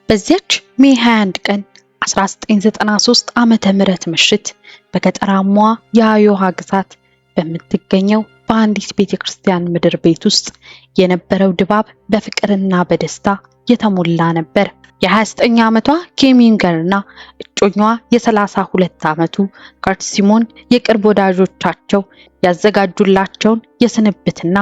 በዚያች ሜይ 21 ቀን 1993 ዓመተ ምህረት ምሽት በገጠራማዋ የአዮዋ ግዛት በምትገኘው በአንዲት ቤተክርስቲያን ምድር ቤት ውስጥ የነበረው ድባብ በፍቅርና በደስታ የተሞላ ነበር። የ29 ዓመቷ ኪም ዩንገርና እጮኛዋ የ32 ዓመቱ ከርት ሲሞን የቅርብ ወዳጆቻቸው ያዘጋጁላቸውን የስንብትና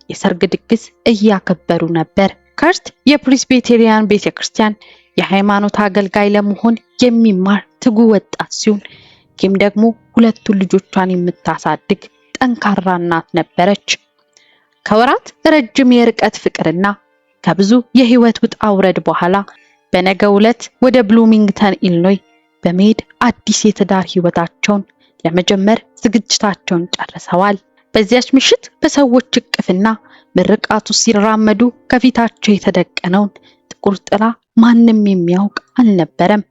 የሰርግ ድግስ እያከበሩ ነበር። ከርት የፕሬስቢቴሪያን ቤተክርስቲያን የሃይማኖት አገልጋይ ለመሆን የሚማር ትጉ ወጣት ሲሆን ኪም ደግሞ ሁለቱን ልጆቿን የምታሳድግ ጠንካራ እናት ነበረች። ከወራት ረጅም የርቀት ፍቅርና ከብዙ የህይወት ውጣ ውረድ በኋላ በነገው ዕለት ወደ ብሉሚንግተን ኢሊኖይ በመሄድ አዲስ የትዳር ህይወታቸውን ለመጀመር ዝግጅታቸውን ጨርሰዋል። በዚያች ምሽት በሰዎች እቅፍና ምርቃቱ ሲራመዱ ከፊታቸው የተደቀነውን ጥቁር ጥላ ማንም የሚያውቅ አልነበረም።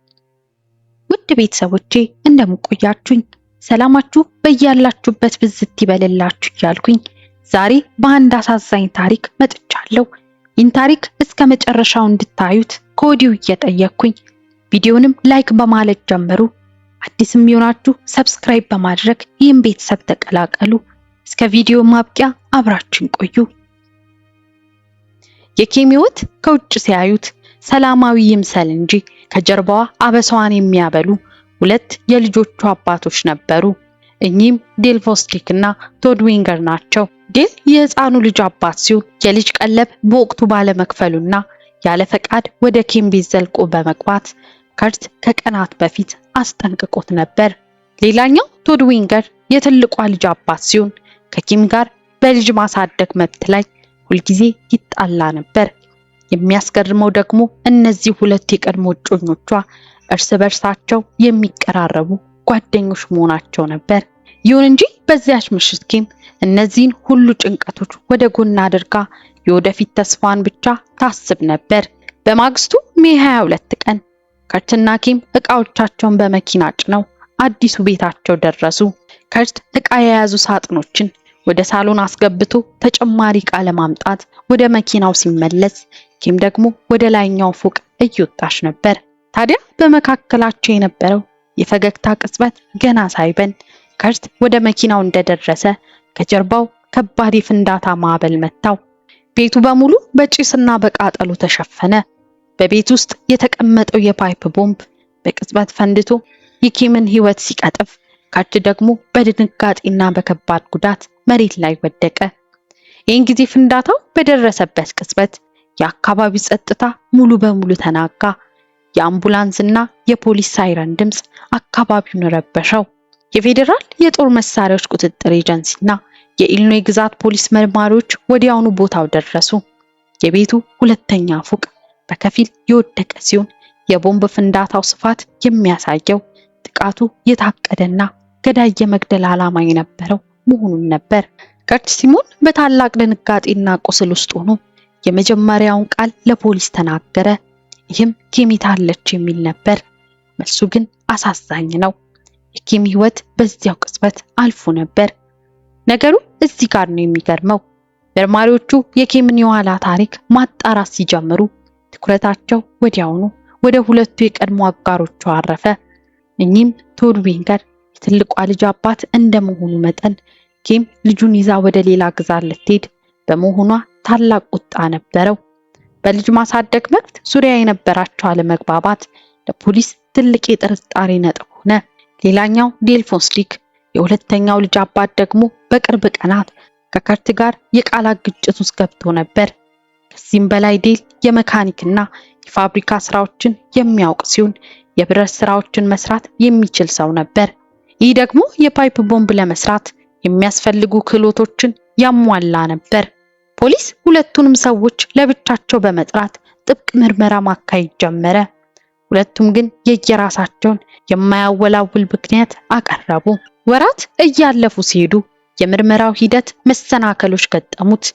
ውድ ቤተሰቦቼ እንደምቆያችሁኝ ሰላማችሁ በያላችሁበት ብዝት ይበልላችሁ እያልኩኝ ዛሬ በአንድ አሳዛኝ ታሪክ መጥቻለሁ። ይህን ታሪክ እስከ መጨረሻው እንድታዩት ከወዲሁ እየጠየቅኩኝ ቪዲዮንም ላይክ በማለት ጀምሩ። አዲስም ይሆናችሁ ሰብስክራይብ በማድረግ ይህን ቤተሰብ ተቀላቀሉ። እስከ ቪዲዮ ማብቂያ አብራችሁን ቆዩ። የኪም ህይወት ከውጭ ሲያዩት ሰላማዊ ይምሰል እንጂ ከጀርባዋ አበሳዋን የሚያበሉ ሁለት የልጆቿ አባቶች ነበሩ። እኚህም ዴል ቮስቲክ እና ቶድ ዊንገር ናቸው። ዴል የህፃኑ ልጅ አባት ሲሆን የልጅ ቀለብ በወቅቱ ባለመክፈሉና ያለ ፈቃድ ወደ ኪም ቤት ዘልቆ በመግባት ከርት ከቀናት በፊት አስጠንቅቆት ነበር። ሌላኛው ቶድ ዊንገር የትልቋ ልጅ አባት ሲሆን ከኪም ጋር በልጅ ማሳደግ መብት ላይ ሁልጊዜ ይጣላ ነበር። የሚያስገርመው ደግሞ እነዚህ ሁለት የቀድሞ እጮኞቿ እርስ በርሳቸው የሚቀራረቡ ጓደኞች መሆናቸው ነበር። ይሁን እንጂ በዚያች ምሽት ኪም እነዚህን ሁሉ ጭንቀቶች ወደ ጎን አድርጋ የወደፊት ተስፋን ብቻ ታስብ ነበር። በማግስቱ ሜይ 22 ቀን ከርትና ኪም እቃዎቻቸውን በመኪና ጭነው አዲሱ ቤታቸው ደረሱ። ከርት እቃ የያዙ ሳጥኖችን ወደ ሳሎን አስገብቶ ተጨማሪ እቃ ለማምጣት ወደ መኪናው ሲመለስ ኪም ደግሞ ወደ ላይኛው ፎቅ እየወጣች ነበር። ታዲያ በመካከላቸው የነበረው የፈገግታ ቅጽበት ገና ሳይበን ከርት ወደ መኪናው እንደደረሰ ከጀርባው ከባድ የፍንዳታ ማዕበል መታው። ቤቱ በሙሉ በጭስና በቃጠሎ ተሸፈነ። በቤት ውስጥ የተቀመጠው የፓይፕ ቦምብ በቅጽበት ፈንድቶ የኪምን ህይወት ሲቀጥፍ ከርት ደግሞ በድንጋጤና በከባድ ጉዳት መሬት ላይ ወደቀ። ይህን ጊዜ ፍንዳታው በደረሰበት ቅጽበት የአካባቢው ጸጥታ ሙሉ በሙሉ ተናጋ። የአምቡላንስና የፖሊስ ሳይረን ድምጽ አካባቢውን ረበሸው። የፌዴራል የጦር መሳሪያዎች ቁጥጥር ኤጀንሲና የኢሊኖይ ግዛት ፖሊስ መርማሪዎች ወዲያውኑ ቦታው ደረሱ። የቤቱ ሁለተኛ ፎቅ በከፊል የወደቀ ሲሆን የቦምብ ፍንዳታው ስፋት የሚያሳየው ጥቃቱ የታቀደና ገዳይ የመግደል ዓላማ የነበረው መሆኑን ነበር። ከርት ሲሞን በታላቅ ድንጋጤና ቁስል ውስጥ ሆኖ የመጀመሪያውን ቃል ለፖሊስ ተናገረ። ይህም ኪም ታለች የሚል ነበር። መልሱ ግን አሳዛኝ ነው። የኪም ህይወት በዚያው ቅጽበት አልፎ ነበር። ነገሩ እዚህ ጋር ነው የሚገርመው። መርማሪዎቹ የኪምን የኋላ ታሪክ ማጣራት ሲጀምሩ ትኩረታቸው ወዲያውኑ ወደ ሁለቱ የቀድሞ አጋሮቿ አረፈ። እኚህም ቶድ ዊንገር የትልቋ ልጅ አባት እንደመሆኑ መጠን ኪም ልጁን ይዛ ወደ ሌላ ግዛት ልትሄድ በመሆኗ ታላቅ ቁጣ ነበረው። በልጅ ማሳደግ መብት ዙሪያ የነበራቸው አለመግባባት ለፖሊስ ትልቅ የጥርጣሬ ነጥብ ሆነ። ሌላኛው ዴል ቮስቲክ የሁለተኛው ልጅ አባት ደግሞ በቅርብ ቀናት ከከርት ጋር የቃላት ግጭት ውስጥ ገብቶ ነበር። ከዚህም በላይ ዴል የመካኒክና የፋብሪካ ስራዎችን የሚያውቅ ሲሆን የብረት ስራዎችን መስራት የሚችል ሰው ነበር። ይህ ደግሞ የፓይፕ ቦምብ ለመስራት የሚያስፈልጉ ክህሎቶችን ያሟላ ነበር። ፖሊስ ሁለቱንም ሰዎች ለብቻቸው በመጥራት ጥብቅ ምርመራ ማካሄድ ጀመረ። ሁለቱም ግን የየራሳቸውን የማያወላውል ምክንያት አቀረቡ። ወራት እያለፉ ሲሄዱ የምርመራው ሂደት መሰናከሎች ገጠሙት።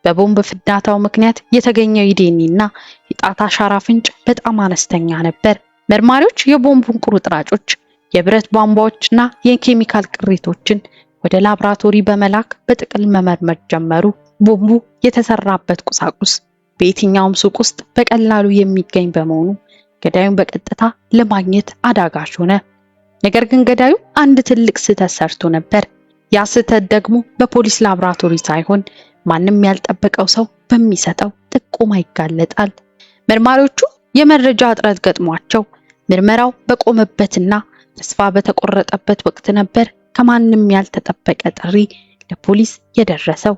በቦምብ ፍንዳታው ምክንያት የተገኘው የዲኤንኤና የጣት አሻራ ፍንጭ በጣም አነስተኛ ነበር። መርማሪዎች የቦምቡን ቁርጥራጮች፣ የብረት ቧንቧዎችና የኬሚካል ቅሪቶችን ወደ ላብራቶሪ በመላክ በጥቅል መመርመር ጀመሩ። ቦምቡ የተሰራበት ቁሳቁስ በየትኛውም ሱቅ ውስጥ በቀላሉ የሚገኝ በመሆኑ ገዳዩን በቀጥታ ለማግኘት አዳጋች ሆነ። ነገር ግን ገዳዩ አንድ ትልቅ ስህተት ሰርቶ ነበር። ያ ስህተት ደግሞ በፖሊስ ላብራቶሪ ሳይሆን ማንም ያልጠበቀው ሰው በሚሰጠው ጥቆማ ይጋለጣል። መርማሪዎቹ የመረጃ እጥረት ገጥሟቸው ምርመራው በቆመበትና ተስፋ በተቆረጠበት ወቅት ነበር ከማንም ያልተጠበቀ ጥሪ ለፖሊስ የደረሰው።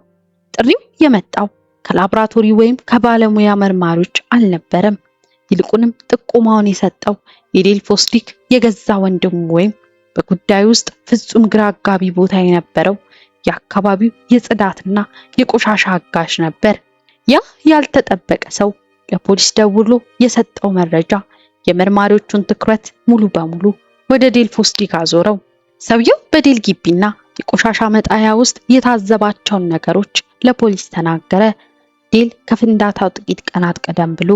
ጥሪው የመጣው ከላብራቶሪ ወይም ከባለሙያ መርማሪዎች አልነበረም። ይልቁንም ጥቆማውን የሰጠው የዴልፎስዲክ የገዛ ወንድሙ ወይም በጉዳዩ ውስጥ ፍጹም ግራ አጋቢ ቦታ የነበረው የአካባቢው የጽዳትና የቆሻሻ አጋዥ ነበር። ያ ያልተጠበቀ ሰው ለፖሊስ ደውሎ የሰጠው መረጃ የመርማሪዎቹን ትኩረት ሙሉ በሙሉ ወደ ዴልፎስዲክ አዞረው። ሰውየው በዴል ግቢና የቆሻሻ መጣያ ውስጥ የታዘባቸውን ነገሮች ለፖሊስ ተናገረ። ዴል ከፍንዳታው ጥቂት ቀናት ቀደም ብሎ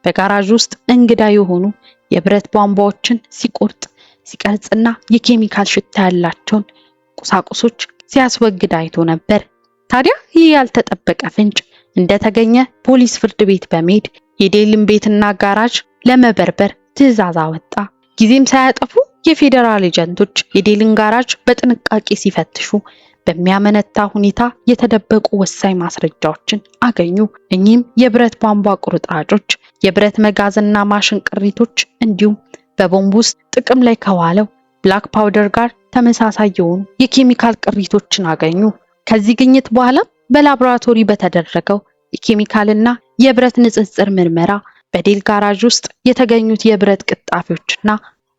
በጋራዥ ውስጥ እንግዳ የሆኑ የብረት ቧንቧዎችን ሲቆርጥ ሲቀርጽና የኬሚካል ሽታ ያላቸውን ቁሳቁሶች ሲያስወግድ አይቶ ነበር። ታዲያ ይህ ያልተጠበቀ ፍንጭ እንደተገኘ ፖሊስ ፍርድ ቤት በመሄድ የዴልን ቤትና ጋራዥ ለመበርበር ትዕዛዝ አወጣ። ጊዜም ሳያጠፉ የፌዴራል ኤጀንቶች የዴልን ጋራዥ በጥንቃቄ ሲፈትሹ በሚያመነታ ሁኔታ የተደበቁ ወሳኝ ማስረጃዎችን አገኙ። እኚህም የብረት ቧንቧ ቁርጥራጮች፣ የብረት መጋዝና ማሽን ቅሪቶች እንዲሁም በቦምብ ውስጥ ጥቅም ላይ ከዋለው ብላክ ፓውደር ጋር ተመሳሳይ የሆኑ የኬሚካል ቅሪቶችን አገኙ። ከዚህ ግኝት በኋላ በላቦራቶሪ በተደረገው የኬሚካልና የብረት ንጽጽር ምርመራ በዴል ጋራዥ ውስጥ የተገኙት የብረት ቅጣፊዎችና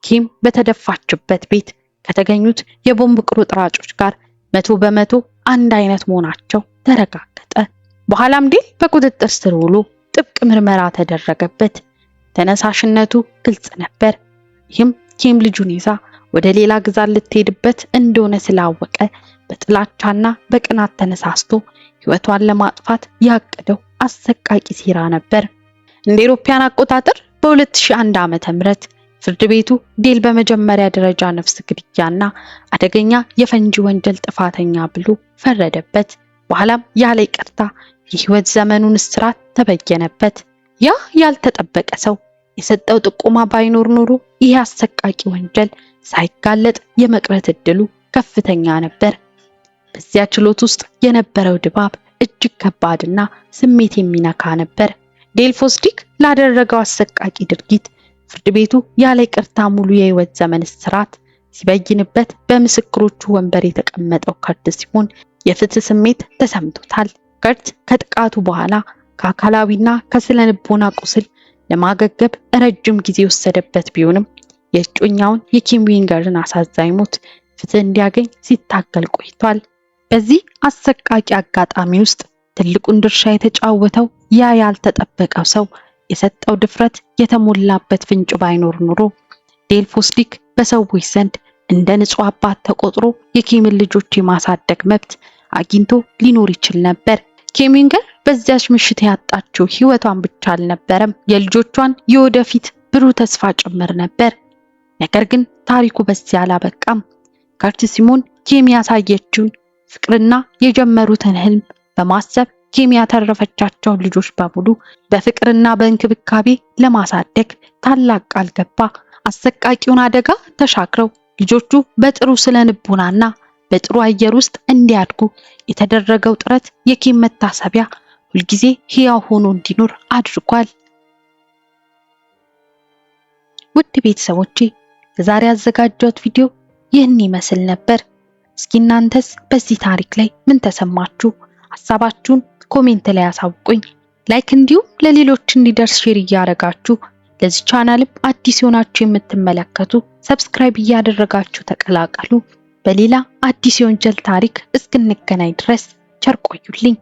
ኪም በተደፋችበት ቤት ከተገኙት የቦምብ ቁርጥራጮች ጋር 100% አንድ አይነት መሆናቸው ተረጋገጠ። በኋላም ዴል በቁጥጥር ስር ውሎ ጥብቅ ምርመራ ተደረገበት። ተነሳሽነቱ ግልጽ ነበር። ይህም ኪም ልጁን ይዛ ወደ ሌላ ግዛት ልትሄድበት እንደሆነ ስላወቀ በጥላቻና በቅናት ተነሳስቶ ሕይወቷን ለማጥፋት ያቀደው አሰቃቂ ሴራ ነበር። እንደ አውሮፓውያን አቆጣጠር በ2001 ዓ.ም ፍርድ ቤቱ ዴል በመጀመሪያ ደረጃ ነፍስ ግድያና አደገኛ የፈንጂ ወንጀል ጥፋተኛ ብሎ ፈረደበት። በኋላም ያለ ይቅርታ የሕይወት ዘመኑን እስራት ተበየነበት። ያ ያልተጠበቀ ሰው የሰጠው ጥቆማ ባይኖር ኖሮ ይህ አሰቃቂ ወንጀል ሳይጋለጥ የመቅረት እድሉ ከፍተኛ ነበር። በዚያ ችሎት ውስጥ የነበረው ድባብ እጅግ ከባድና ስሜት የሚነካ ነበር። ዴልፎስዲክ ላደረገው አሰቃቂ ድርጊት ፍርድ ቤቱ ያለ ይቅርታ ሙሉ የሕይወት ዘመን እስራት ሲበይንበት በምስክሮቹ ወንበር የተቀመጠው ከርት ሲሆን የፍትህ ስሜት ተሰምቶታል። ከርት ከጥቃቱ በኋላ ከአካላዊና ከስነ ልቦና ቁስል ለማገገብ ረጅም ጊዜ ወሰደበት ቢሆንም የእጮኛውን የኪም ዊንገርን አሳዛኝ ሞት ፍትህ እንዲያገኝ ሲታገል ቆይቷል። በዚህ አሰቃቂ አጋጣሚ ውስጥ ትልቁን ድርሻ የተጫወተው ያ ያልተጠበቀው ሰው የሰጠው ድፍረት የተሞላበት ፍንጭ ባይኖር ኖሮ ዴልፎስዲክ በሰዎች ዘንድ እንደ ንጹህ አባት ተቆጥሮ የኪምን ልጆች የማሳደግ መብት አግኝቶ ሊኖር ይችል ነበር። ኪም ዊንገር በዚያች ምሽት ያጣችው ሕይወቷን ብቻ አልነበረም፣ የልጆቿን የወደፊት ብሩህ ተስፋ ጭምር ነበር። ነገር ግን ታሪኩ በዚያ አላበቃም። ከርት ሲሞን ኪም ያሳየችውን ፍቅርና የጀመሩትን ህልም በማሰብ ኪም ያተረፈቻቸውን ልጆች በሙሉ በፍቅርና በእንክብካቤ ለማሳደግ ታላቅ ቃል ገባ። አሰቃቂውን አደጋ ተሻግረው ልጆቹ በጥሩ ስነ ልቦናና በጥሩ አየር ውስጥ እንዲያድጉ የተደረገው ጥረት የኪም መታሰቢያ ሁልጊዜ ሕያው ሆኖ እንዲኖር አድርጓል። ውድ ቤተሰቦቼ ለዛሬ ያዘጋጀሁት ቪዲዮ ይህን ይመስል ነበር። እስኪ እናንተስ በዚህ ታሪክ ላይ ምን ተሰማችሁ? ሐሳባችሁን ኮሜንት ላይ አሳውቁኝ። ላይክ እንዲሁም ለሌሎች እንዲደርስ ሼር እያደረጋችሁ ለዚህ ቻናልም አዲስ ሆናችሁ የምትመለከቱ ሰብስክራይብ እያደረጋችሁ ተቀላቀሉ። በሌላ አዲስ የወንጀል ታሪክ እስክንገናኝ ድረስ ቸር ቆዩልኝ።